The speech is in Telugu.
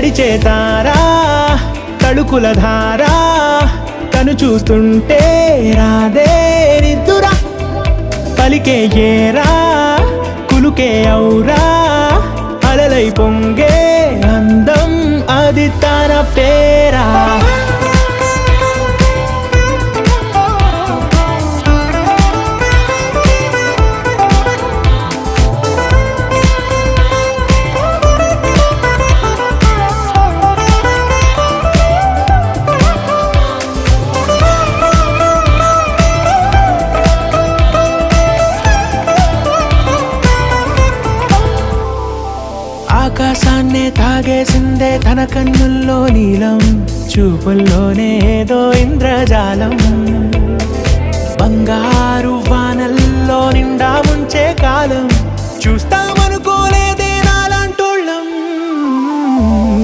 నడిచే తారా తళుకుల ధారా తను చూస్తుంటే రాదే నిద్దురా పలికే ఏరా కులుకే ఔరా అలలై పొంగే అందం అది తన పేరా ఆకాశాన్నే తాగేసిందే తన కన్నుల్లో నీలం చూపుల్లోనే ఏదో ఇంద్రజాలం బంగారు వానల్లో నిండా ముంచే కాలం చూస్తా